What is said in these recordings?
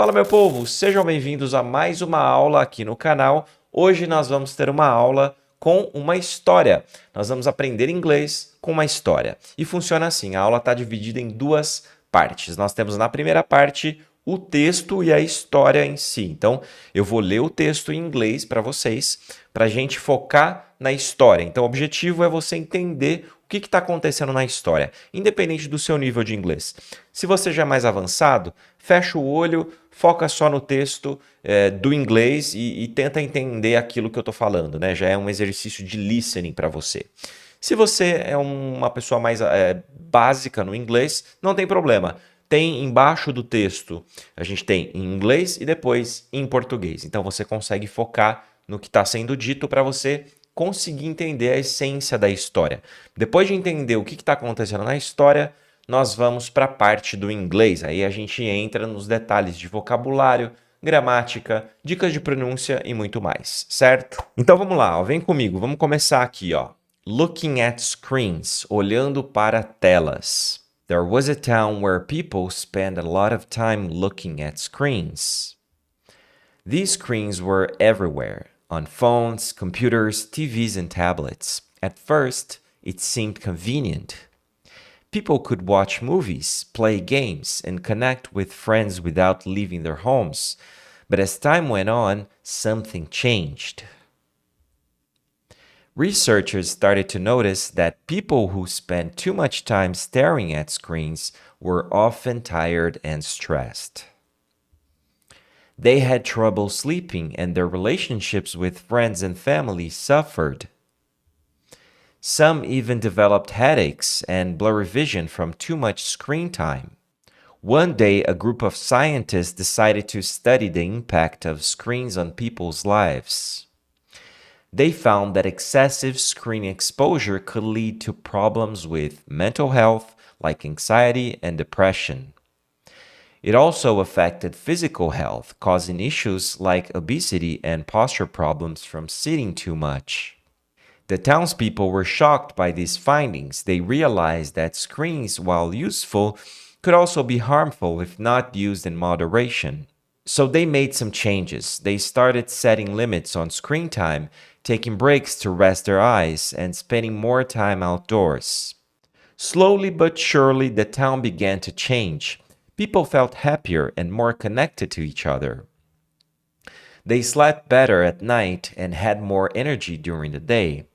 Fala, meu povo, sejam bem-vindos a mais uma aula aqui no canal. Hoje nós vamos ter uma aula com uma história. Nós vamos aprender inglês com uma história. E funciona assim, a aula está dividida em duas partes. Nós temos na primeira parte o texto e a história em si. Então, eu vou ler o texto em inglês para vocês, para a gente focar na história. Então, o objetivo é você entender o que está acontecendo na história, independente do seu nível de inglês. Se você já é mais avançado, fecha o olho, foca só no texto do inglês e tenta entender aquilo que eu estou falando, né? Já é um exercício de listening para você. Se você é uma pessoa mais básica no inglês, não tem problema. Tem embaixo do texto, a gente tem em inglês e depois em português. Então você consegue focar no que está sendo dito para você conseguir entender a essência da história. Depois de entender o que está acontecendo na história, nós vamos para a parte do inglês. Aí a gente entra nos detalhes de vocabulário, gramática, dicas de pronúncia e muito mais, certo? Então vamos lá, ó, vem comigo, vamos começar aqui, ó. Looking at screens, olhando para telas. There was a town where people spent a lot of time looking at screens. These screens were everywhere, on phones, computers, TVs, and tablets. At first, it seemed convenient. People could watch movies, play games, and connect with friends without leaving their homes. But as time went on, something changed. Researchers started to notice that people who spent too much time staring at screens were often tired and stressed. They had trouble sleeping, and their relationships with friends and family suffered. Some even developed headaches and blurry vision from too much screen time. One day, a group of scientists decided to study the impact of screens on people's lives. They found that excessive screen exposure could lead to problems with mental health, like anxiety and depression. It also affected physical health, causing issues like obesity and posture problems from sitting too much. The townspeople were shocked by these findings. They realized that screens, while useful, could also be harmful if not used in moderation. So they made some changes. They started setting limits on screen time, taking breaks to rest their eyes, and spending more time outdoors. Slowly but surely, the town began to change. People felt happier and more connected to each other. They slept better at night and had more energy during the day.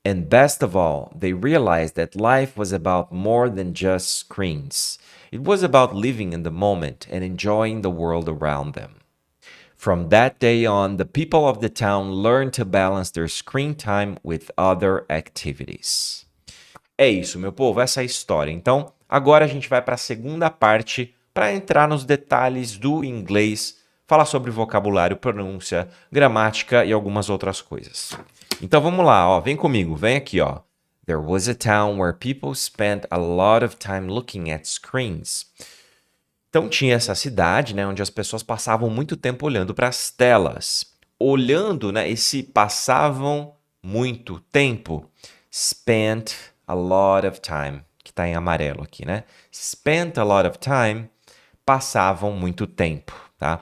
And best of all, they realized that life was about more than just screens. It was about living in the moment and enjoying the world around them. From that day on, the people of the town learned to balance their screen time with other activities. É isso, meu povo, essa é a história. Então, agora a gente vai para a segunda parte para entrar nos detalhes do inglês, falar sobre vocabulário, pronúncia, gramática e algumas outras coisas. Então vamos lá, ó, vem comigo, vem aqui, ó. There was a town where people spent a lot of time looking at screens. Então tinha essa cidade, né, onde as pessoas passavam muito tempo olhando para as telas. Olhando, né, esse passavam muito tempo. Spent a lot of time, que está em amarelo aqui, né? Spent a lot of time, passavam muito tempo, tá?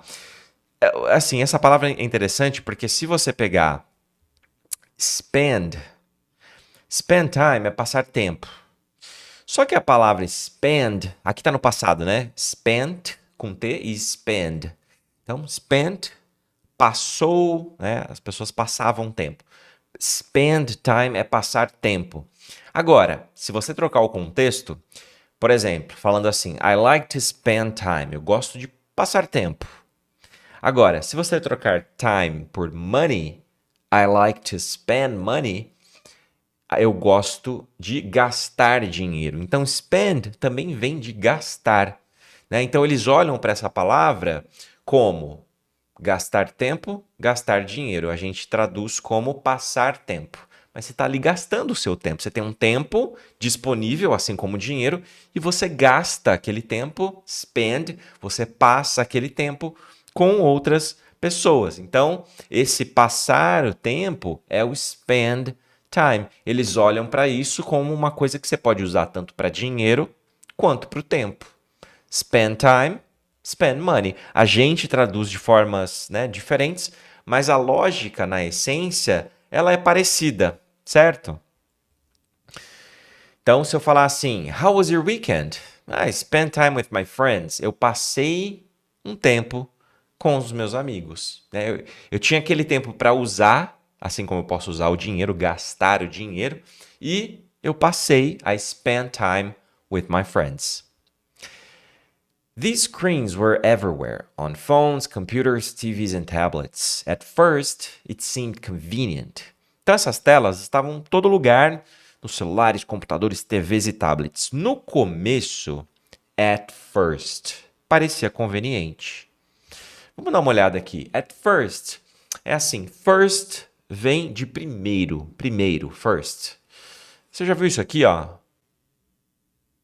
Assim, essa palavra é interessante porque se você pegar spend time é passar tempo. Só que a palavra spend, aqui está no passado, né? Spent, com T, e spend. Então, spent, passou, né? As pessoas passavam tempo. Spend time é passar tempo. Agora, se você trocar o contexto, por exemplo, falando assim, I like to spend time, eu gosto de passar tempo. Agora, se você trocar time por money, I like to spend money, eu gosto de gastar dinheiro. Então, spend também vem de gastar, né? Então, eles olham para essa palavra como gastar tempo, gastar dinheiro. A gente traduz como passar tempo. Mas você está ali gastando o seu tempo. Você tem um tempo disponível, assim como dinheiro, e você gasta aquele tempo, spend, você passa aquele tempo com outras pessoas. Então, esse passar o tempo é o spend time. Eles olham para isso como uma coisa que você pode usar tanto para dinheiro quanto para o tempo. Spend time, spend money. A gente traduz de formas, né, diferentes, mas a lógica, na essência, ela é parecida, certo? Então, se eu falar assim, How was your weekend? I spent time with my friends. Eu passei um tempo com os meus amigos. Né? Eu tinha aquele tempo para usar, assim como eu posso usar o dinheiro, gastar o dinheiro, e eu passei, I spent time with my friends. These screens were everywhere, on phones, computers, TVs, and tablets. At first, it seemed convenient. Então, essas telas estavam em todo lugar, nos celulares, computadores, TVs e tablets. No começo, at first, parecia conveniente. Vamos dar uma olhada aqui. At first, é assim, first vem de primeiro, first. Você já viu isso aqui, ó?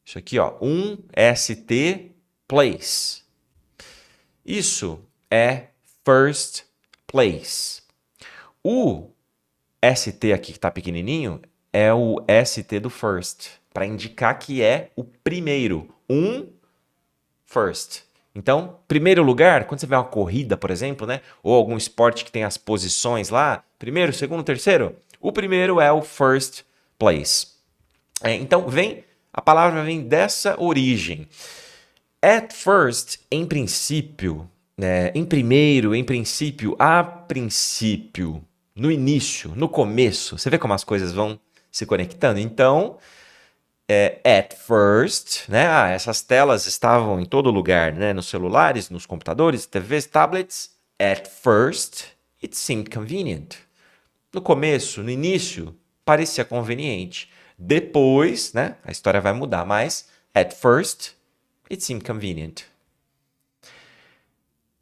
Isso aqui, ó, ST place. Isso é first place. O ST aqui que está pequenininho é o ST do first, para indicar que é o primeiro, first. Então, primeiro lugar, quando você vê uma corrida, por exemplo, né, ou algum esporte que tem as posições lá, primeiro, segundo, terceiro, o primeiro é o first place. Então, a palavra vem dessa origem. At first, em princípio, em primeiro, em princípio, a princípio, no início, no começo. Você vê como as coisas vão se conectando? Então, at first, né? Essas telas estavam em todo lugar, né? Nos celulares, nos computadores, TVs, tablets. At first, it seemed convenient. No começo, no início, parecia conveniente. Depois, né? A história vai mudar, mas at first, it seemed convenient.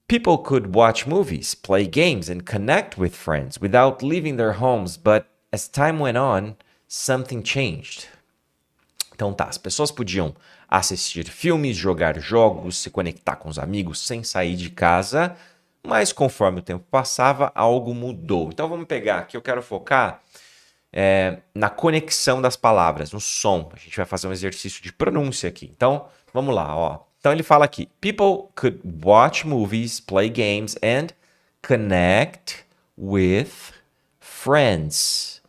People could watch movies, play games, and connect with friends without leaving their homes, but as time went on, something changed. Então tá, as pessoas podiam assistir filmes, jogar jogos, se conectar com os amigos sem sair de casa, mas conforme o tempo passava, algo mudou. Então vamos pegar aqui, eu quero focar na conexão das palavras, no som. A gente vai fazer um exercício de pronúncia aqui. Então, vamos lá, ó. Então ele fala aqui: People could watch movies, play games and connect with friends.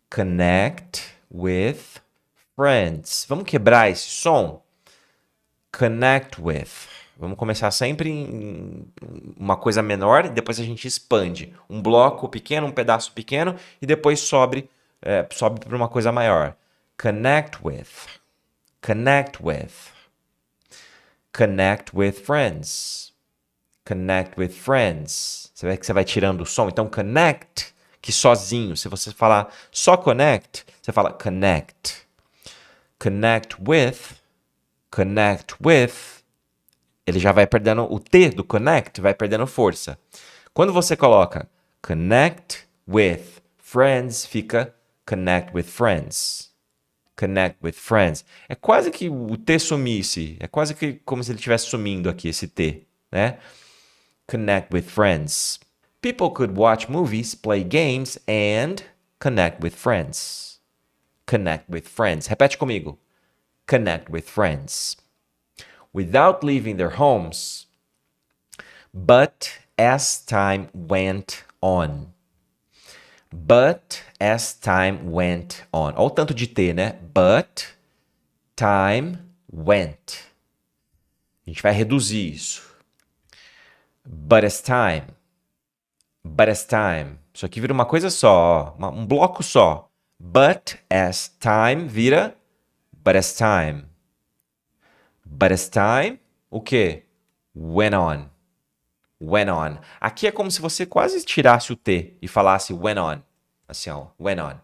Connect with friends. Vamos quebrar esse som? Connect with. Vamos começar sempre em uma coisa menor e depois a gente expande. Um bloco pequeno, um pedaço pequeno e depois sobe para uma coisa maior. Connect with. Connect with. Connect with friends. Connect with friends. Você vê que você vai tirando o som. Então, connect, que sozinho. Se você falar só connect, você fala connect. Connect with. Connect with. Ele já vai perdendo o T do connect, vai perdendo força. Quando você coloca connect with friends, fica connect with friends. Connect with friends. É quase que o T sumisse. É quase que como se ele estivesse sumindo aqui, esse T, né? Connect with friends. People could watch movies, play games and connect with friends. Connect with friends. Repete comigo. Connect with friends. Without leaving their homes, but as time went on. But as time went on. Olha o tanto de T, né? But time went. A gente vai reduzir isso. But as time. But as time. Isso aqui vira uma coisa só, ó, um bloco só. But as time vira but as time. But as time, o quê? Went on. Went on. Aqui é como se você quase tirasse o T e falasse went on. Assim, ó. Went on.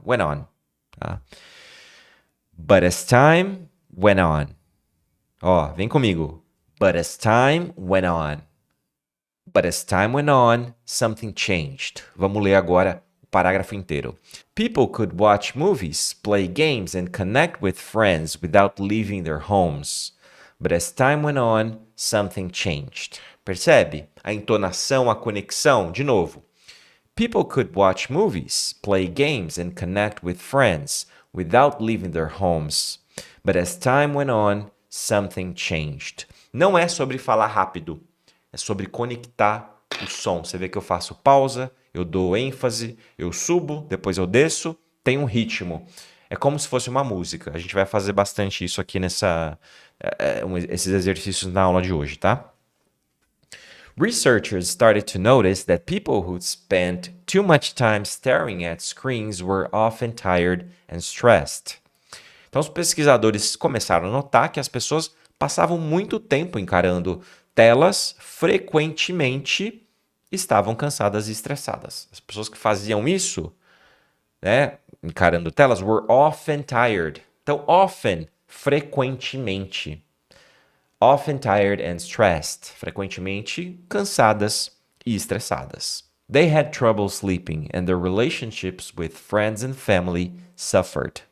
Went on. Tá? But as time went on. Ó, vem comigo. But as time went on. But as time went on, something changed. Vamos ler agora o parágrafo inteiro. People could watch movies, play games, and connect with friends without leaving their homes. But as time went on, something changed. Percebe? A entonação, a conexão. De novo. People could watch movies, play games, and connect with friends without leaving their homes. But as time went on, something changed. Não é sobre falar rápido, é sobre conectar o som. Você vê que eu faço pausa, eu dou ênfase, eu subo, depois eu desço, tem um ritmo. É como se fosse uma música. A gente vai fazer bastante isso aqui esses exercícios na aula de hoje, tá? Researchers started to notice that people who spent too much time staring at screens were often tired and stressed. Então, os pesquisadores começaram a notar que as pessoas passavam muito tempo encarando telas, frequentemente estavam cansadas e estressadas. As pessoas que faziam isso, né, encarando telas, were often tired. Então, often, frequentemente. Often tired and stressed, frequentemente cansadas e estressadas. They had trouble sleeping and their relationships with friends and family suffered.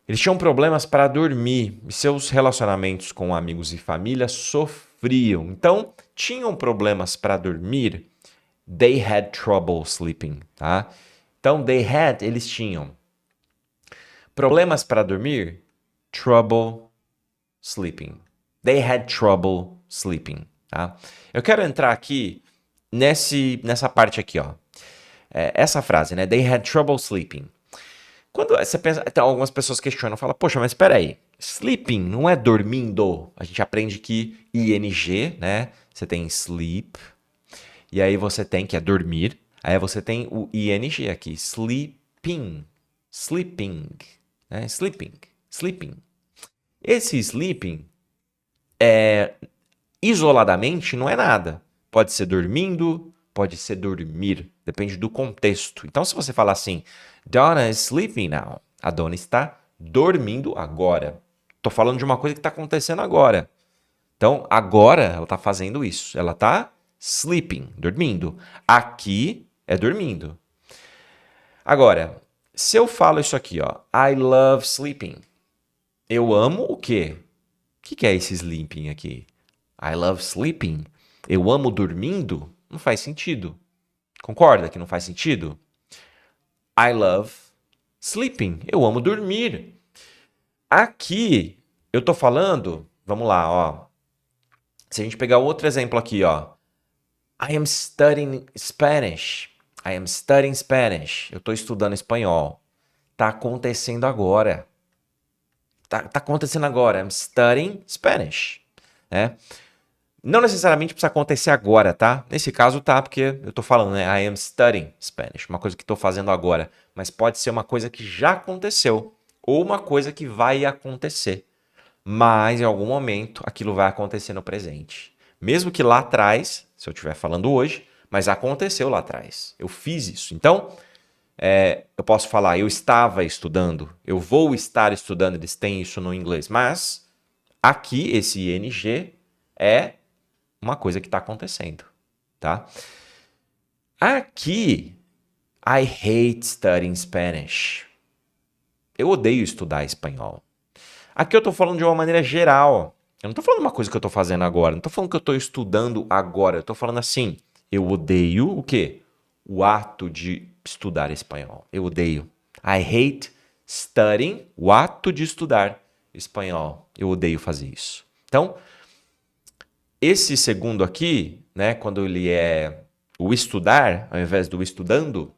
Eles tinham problemas para dormir e seus relacionamentos com amigos e família sofriam. Então, tinham problemas para dormir. They had trouble sleeping, tá? Então, eles tinham. Problemas para dormir, trouble sleeping. They had trouble sleeping, tá? Eu quero entrar aqui nessa parte aqui, ó. Essa frase, né? They had trouble sleeping. Quando você pensa, então, algumas pessoas questionam, falam, poxa, mas espera aí, sleeping não é dormindo? A gente aprende que ing, né? Você tem sleep, e aí você tem, que é dormir, aí você tem o ing aqui, sleeping, né? Sleeping. Esse sleeping, isoladamente, não é nada. Pode ser dormindo, pode ser dormir, depende do contexto. Então, se você falar assim, Donna is sleeping now, a Donna está dormindo agora. Estou falando de uma coisa que está acontecendo agora. Então, agora ela está fazendo isso. Ela está sleeping, dormindo. Aqui é dormindo. Agora, se eu falo isso aqui, ó, I love sleeping. Eu amo o quê? O que é esse sleeping aqui? I love sleeping. Eu amo dormindo? Não faz sentido. Concorda que não faz sentido? I love sleeping. Eu amo dormir. Aqui, eu tô falando, vamos lá, ó. Se a gente pegar outro exemplo aqui, ó. I am studying Spanish. I am studying Spanish. Eu tô estudando espanhol. Tá acontecendo agora. Tá acontecendo agora. I'm studying Spanish. Né? Não necessariamente precisa acontecer agora, tá? Nesse caso tá, porque eu tô falando, né? I am studying Spanish, uma coisa que tô fazendo agora. Mas pode ser uma coisa que já aconteceu, ou uma coisa que vai acontecer. Mas em algum momento aquilo vai acontecer no presente. Mesmo que lá atrás, se eu estiver falando hoje, mas aconteceu lá atrás. Eu fiz isso. Então, eu posso falar, eu estava estudando, eu vou estar estudando, eles têm isso no inglês. Mas aqui, esse ing é uma coisa que está acontecendo, tá? Aqui, I hate studying Spanish. Eu odeio estudar espanhol. Aqui eu estou falando de uma maneira geral. Eu não estou falando uma coisa que eu estou fazendo agora. Não estou falando que eu estou estudando agora. Eu estou falando assim, eu odeio o quê? O ato de estudar espanhol. Eu odeio. I hate studying, o ato de estudar espanhol. Eu odeio fazer isso. Então, esse segundo aqui, né, quando ele é o estudar, ao invés do estudando,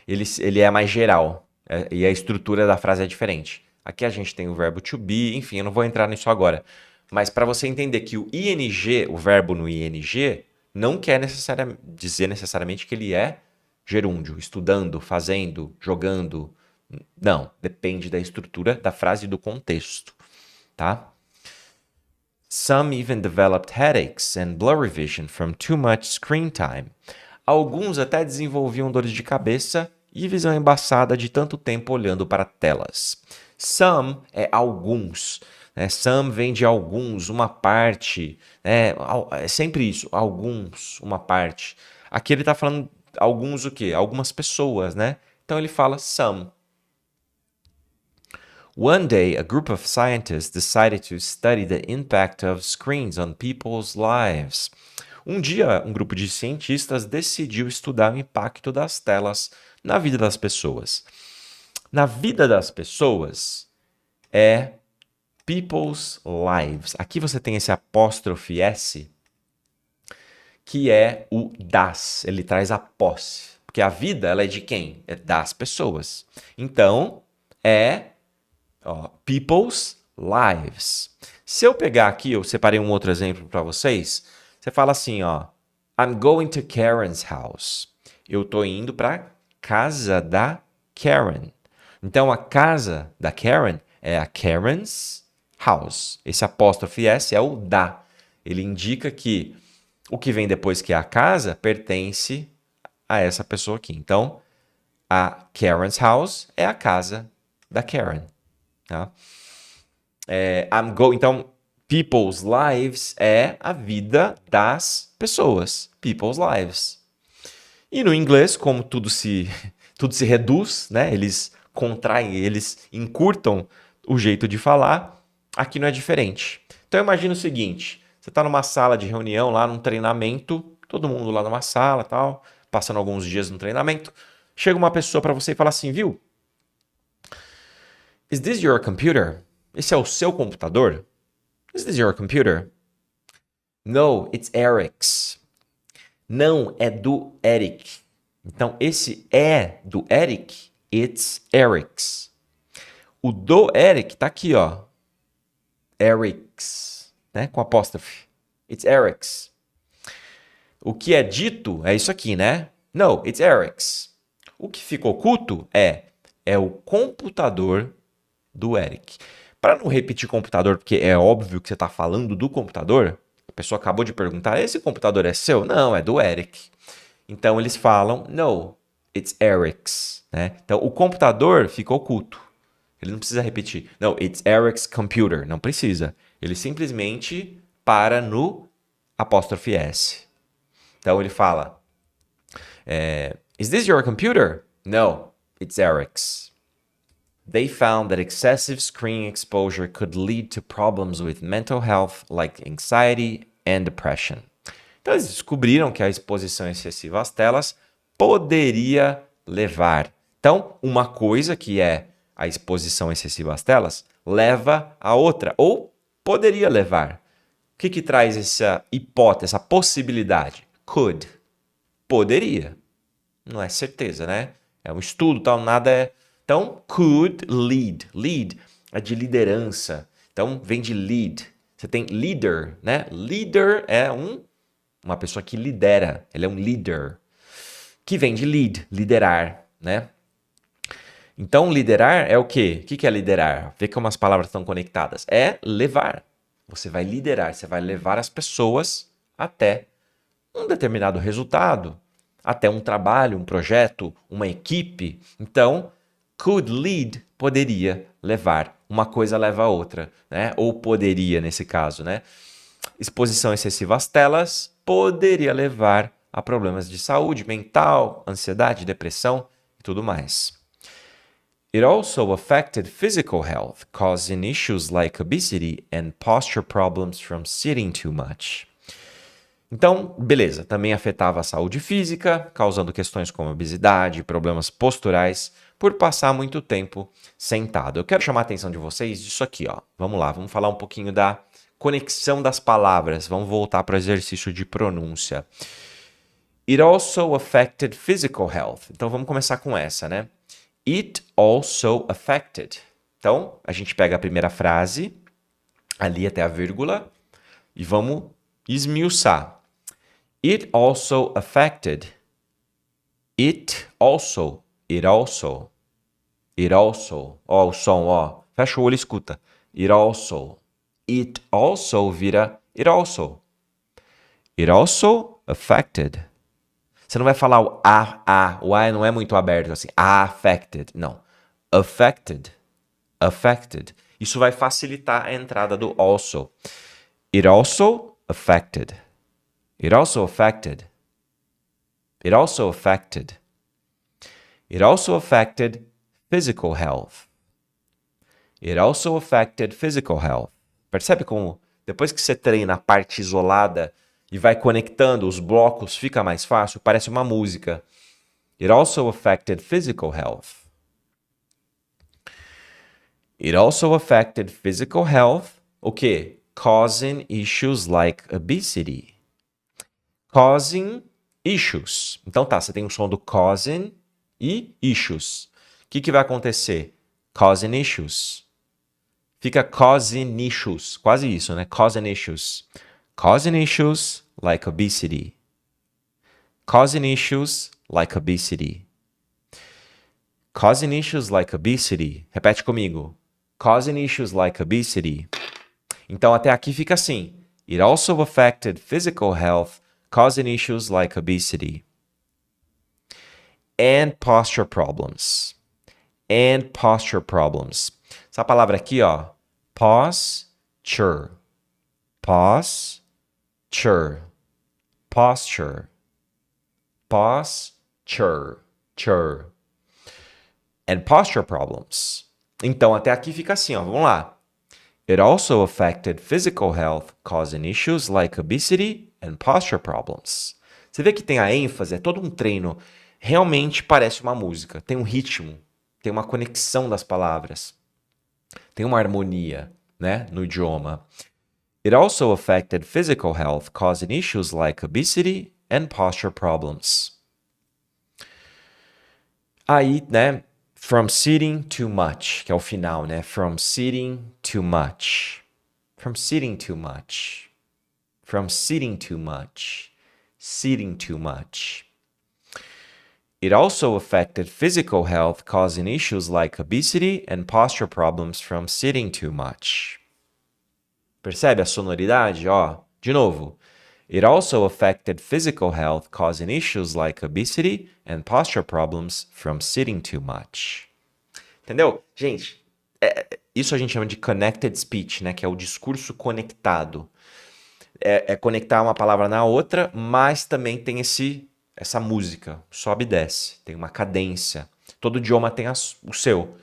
ele é mais geral. E a estrutura da frase é diferente. Aqui a gente tem o verbo to be, enfim, eu não vou entrar nisso agora. Mas para você entender que o ing, o verbo no ing, não quer dizer necessariamente que ele é gerúndio, estudando, fazendo, jogando. Não, depende da estrutura da frase e do contexto, tá? Some even developed headaches and blurry vision from too much screen time. Alguns até desenvolviam dores de cabeça e visão embaçada de tanto tempo olhando para telas. Some é alguns. Né? Some vem de alguns, uma parte. Né? É sempre isso, alguns, uma parte. Aqui ele está falando alguns o quê? Algumas pessoas, né? Então ele fala some. One day, a group of scientists decided to study the impact of screens on people's lives. Um dia, um grupo de cientistas decidiu estudar o impacto das telas na vida das pessoas. Na vida das pessoas é people's lives. Aqui você tem esse apóstrofe S, que é o das. Ele traz a posse. Porque a vida, ela é de quem? É das pessoas. Então, people's lives. Se eu pegar aqui, eu separei um outro exemplo para vocês. Você fala assim, ó. I'm going to Karen's house. Eu tô indo para casa da Karen. Então, a casa da Karen é a Karen's house. Esse apóstrofe S é o da. Ele indica que o que vem depois, que é a casa, pertence a essa pessoa aqui. Então, a Karen's house é a casa da Karen. Tá? Então, people's lives é a vida das pessoas. People's lives. E no inglês, como tudo se reduz, né? Eles contraem, eles encurtam o jeito de falar, aqui não é diferente. Então imagina o seguinte, você está numa sala de reunião, lá num treinamento, todo mundo lá numa sala, tal, passando alguns dias no treinamento, chega uma pessoa para você e fala assim, viu? Is this your computer? Esse é o seu computador? Is this your computer? No, it's Eric's. Não, é do Eric. Então, esse é do Eric, it's Eric's. O do Eric tá aqui, ó. Eric's, né? Com apóstrofe. It's Eric's. O que é dito é isso aqui, né? No, it's Eric's. O que fica oculto é o computador do Eric. Para não repetir computador, porque é óbvio que você está falando do computador, a pessoa acabou de perguntar, esse computador é seu? Não, é do Eric. Então eles falam, no, it's Eric's. Né? Então o computador fica oculto. Ele não precisa repetir. No, it's Eric's computer. Não precisa. Ele simplesmente para no apóstrofe S. Então ele fala, is this your computer? No, it's Eric's. They found that excessive screen exposure could lead to problems with mental health like anxiety and depression. Então eles descobriram que a exposição excessiva às telas poderia levar. Então, uma coisa que é a exposição excessiva às telas leva a outra, ou poderia levar. O que traz essa hipótese, essa possibilidade? Could. Poderia. Não é certeza, né? É um estudo, tal, nada é... Então, could lead. Lead é de liderança. Então, vem de lead. Você tem leader, né? Leader é uma pessoa que lidera. Ele é um leader. Que vem de lead, liderar, né? Então, liderar é o quê? O que é liderar? Vê como as palavras estão conectadas. É levar. Você vai liderar, você vai levar as pessoas até um determinado resultado, até um trabalho, um projeto, uma equipe. Então, could lead, poderia levar. Uma coisa leva a outra, né? Ou poderia, nesse caso, né? Exposição excessiva às telas poderia levar a problemas de saúde mental, ansiedade, depressão e tudo mais. It also affected physical health, causing issues like obesity and posture problems from sitting too much. Então, beleza, também afetava a saúde física, causando questões como obesidade, problemas posturais, por passar muito tempo sentado. Eu quero chamar a atenção de vocês disso aqui, ó. Vamos lá, vamos falar um pouquinho da conexão das palavras. Vamos voltar para o exercício de pronúncia. It also affected physical health. Então, vamos começar com essa, né? It also affected. Então, a gente pega a primeira frase, ali até a vírgula, e vamos esmiuçar. It also affected. It also. It also. It also. Ó, o som, ó. Fecha o olho e escuta. It also. It also vira it also. It also affected. Você não vai falar o a. O a não é muito aberto assim. Affected. Não. Affected. Affected. Isso vai facilitar a entrada do also. It also affected. It also affected. It also affected. It also affected physical health. It also affected physical health. Percebe como depois que você treina a parte isolada e vai conectando os blocos, fica mais fácil? Parece uma música. It also affected physical health. It also affected physical health, o quê? Causing issues like obesity. Causing issues. Então tá, você tem o som do causing e issues. O que vai acontecer? Causing issues. Fica causing issues. Quase isso, né? Causing issues. Causing issues like obesity. Causing issues like obesity. Causing issues like obesity. Repete comigo. Causing issues like obesity. Então até aqui fica assim. It also affected physical health, causing issues like obesity. And posture problems. And posture problems. Essa palavra aqui, ó. Posture. Posture. Posture. Posture. Posture. And posture problems. Então, até aqui fica assim, ó. Vamos lá. It also affected physical health, causing issues like obesity and posture problems. Você vê que tem a ênfase, é todo um treino. Realmente parece uma música. Tem um ritmo, tem uma conexão das palavras. Tem uma harmonia, né, no idioma. It also affected physical health, causing issues like obesity and posture problems. Aí, né, from sitting too much, que é o final, né? From sitting too much. From sitting too much. From sitting too much. Sitting too much. It also affected physical health, causing issues like obesity and posture problems from sitting too much. Percebe a sonoridade? Ó, de novo. It also affected physical health, causing issues like obesity and posture problems from sitting too much. Entendeu? Gente, isso a gente chama de connected speech, né? Que é o discurso conectado. É conectar uma palavra na outra, mas também tem essa música, sobe e desce, tem uma cadência. Todo idioma tem o seu.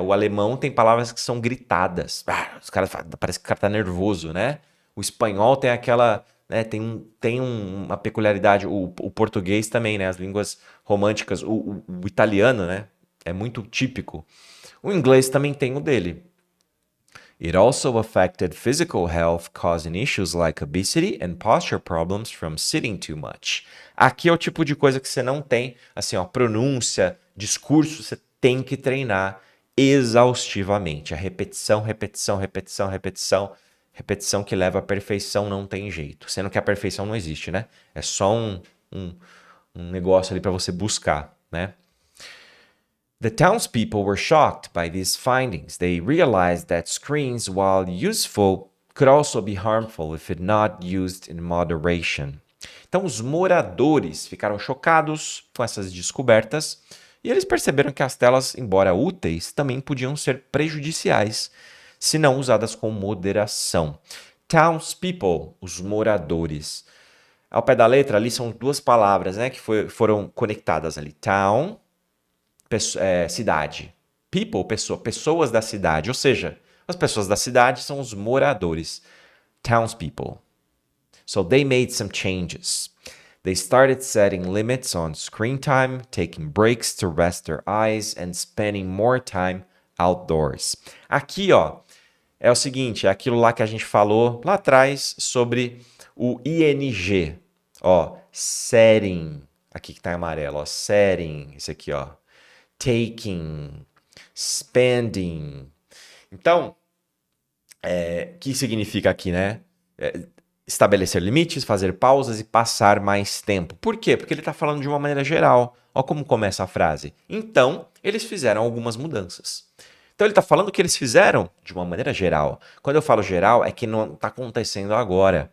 O alemão tem palavras que são gritadas. Os caras parece que o cara tá nervoso, né? O espanhol tem aquela, né? Tem uma peculiaridade. O português também, né? As línguas românticas. O italiano, né? É muito típico. O inglês também tem o dele. It also affected physical health, causing issues like obesity and posture problems from sitting too much. Aqui é o tipo de coisa que você não tem, assim, ó, pronúncia, discurso, você tem que treinar exaustivamente. A repetição, repetição, repetição, repetição, repetição que leva à perfeição não tem jeito. Sendo que a perfeição não existe, né? É só um negócio ali para você buscar, né? The townspeople were shocked by these findings. They realized that screens, while useful, could also be harmful if not used in moderation. Então, os moradores ficaram chocados com essas descobertas e eles perceberam que as telas, embora úteis, também podiam ser prejudiciais se não usadas com moderação. Townspeople, os moradores. Ao pé da letra, ali são duas palavras, né, que foram conectadas ali. Town, cidade. People, pessoas da cidade. Ou seja, as pessoas da cidade são os moradores. Townspeople. So they made some changes. They started setting limits on screen time, taking breaks to rest their eyes, and spending more time outdoors. Aqui, ó, é o seguinte, é aquilo lá que a gente falou lá atrás sobre o ing. Ó, setting. Aqui que tá em amarelo, ó, setting. Esse aqui, ó. Taking, spending. Então, o que significa aqui, né? Estabelecer limites, fazer pausas e passar mais tempo. Por quê? Porque ele está falando de uma maneira geral. Olha como começa a frase. Então, eles fizeram algumas mudanças. Então, ele está falando o que eles fizeram de uma maneira geral. Quando eu falo geral, é que não está acontecendo agora.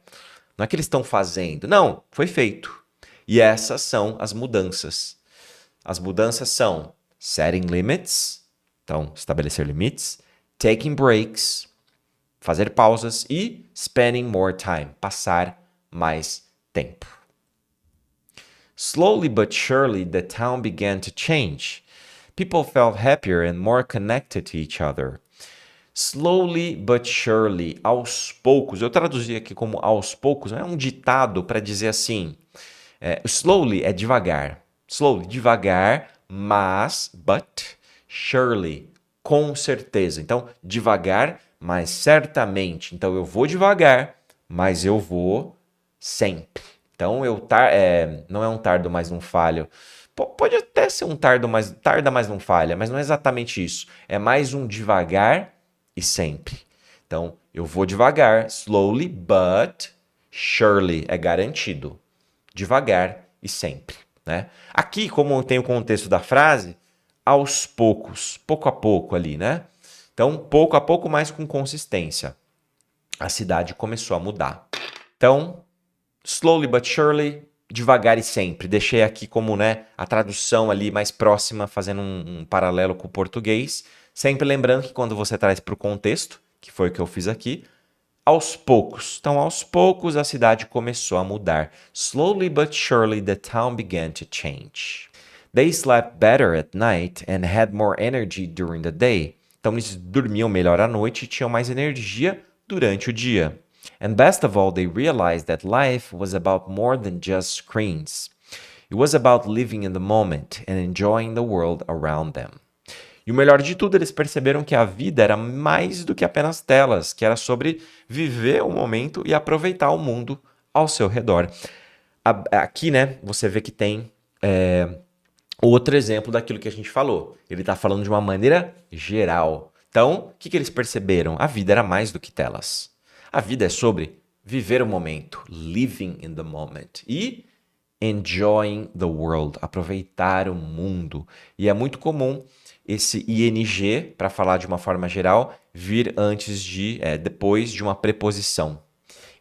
Não é que eles estão fazendo. Não, foi feito. E essas são as mudanças. As mudanças são setting limits, então estabelecer limites, taking breaks, fazer pausas e spending more time, passar mais tempo. Slowly but surely the town began to change. People felt happier and more connected to each other. Slowly but surely, aos poucos. Eu traduzi aqui como aos poucos, é um ditado para dizer assim. Slowly é devagar. Slowly, devagar, mas, but, surely, com certeza. Então, devagar, mas certamente. Então, eu vou devagar, mas eu vou sempre. Então, não é um tardo, mas não falho. Pode até ser um tarda, mas não falha, mas não é exatamente isso. É mais um devagar e sempre. Então, eu vou devagar, slowly, but surely, é garantido. Devagar e sempre, né? Aqui, como tem o contexto da frase, aos poucos, pouco a pouco ali, né? Então, pouco a pouco, mas com consistência. A cidade começou a mudar. Então, slowly but surely, devagar e sempre. Deixei aqui como, né, a tradução ali mais próxima, fazendo um paralelo com o português. Sempre lembrando que quando você traz para o contexto, que foi o que eu fiz aqui, aos poucos. Então, aos poucos, a cidade começou a mudar. Slowly but surely, the town began to change. They slept better at night and had more energy during the day. Então, eles dormiam melhor à noite e tinham mais energia durante o dia. And best of all, they realized that life was about more than just screens. It was about living in the moment and enjoying the world around them. E o melhor de tudo, eles perceberam que a vida era mais do que apenas telas, que era sobre viver o momento e aproveitar o mundo ao seu redor. Aqui, né, você vê que tem outro exemplo daquilo que a gente falou. Ele está falando de uma maneira geral. Então, o que eles perceberam? A vida era mais do que telas. A vida é sobre viver o momento, living in the moment, e enjoying the world, aproveitar o mundo. E é muito comum esse ing, para falar de uma forma geral, vir depois de uma preposição.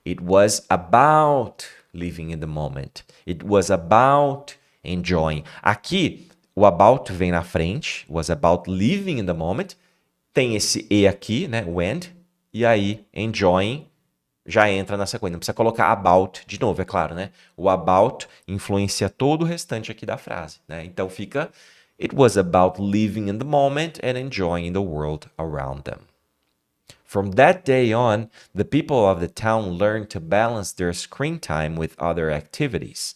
It was about living in the moment. It was about enjoying. Aqui, o about vem na frente, was about living in the moment. Tem esse e aqui, né, o and, e aí enjoying já entra na sequência. Não precisa colocar about de novo, é claro, né? O about influencia todo o restante aqui da frase, né? Então fica It was about living in the moment and enjoying the world around them. From that day on, the people of the town learned to balance their screen time with other activities.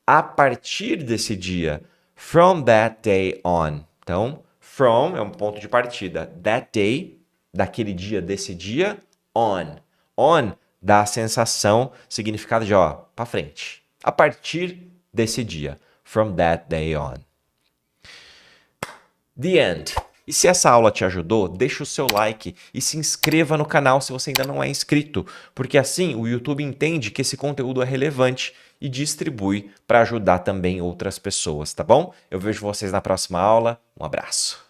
A partir desse dia, from that day on. Então, from é um ponto de partida. That day, daquele dia, desse dia, on. On dá a sensação, significado de, ó, para frente. A partir desse dia. From that day on. The end. E se essa aula te ajudou, deixa o seu like e se inscreva no canal se você ainda não é inscrito, porque assim o YouTube entende que esse conteúdo é relevante e distribui para ajudar também outras pessoas, tá bom? Eu vejo vocês na próxima aula. Um abraço.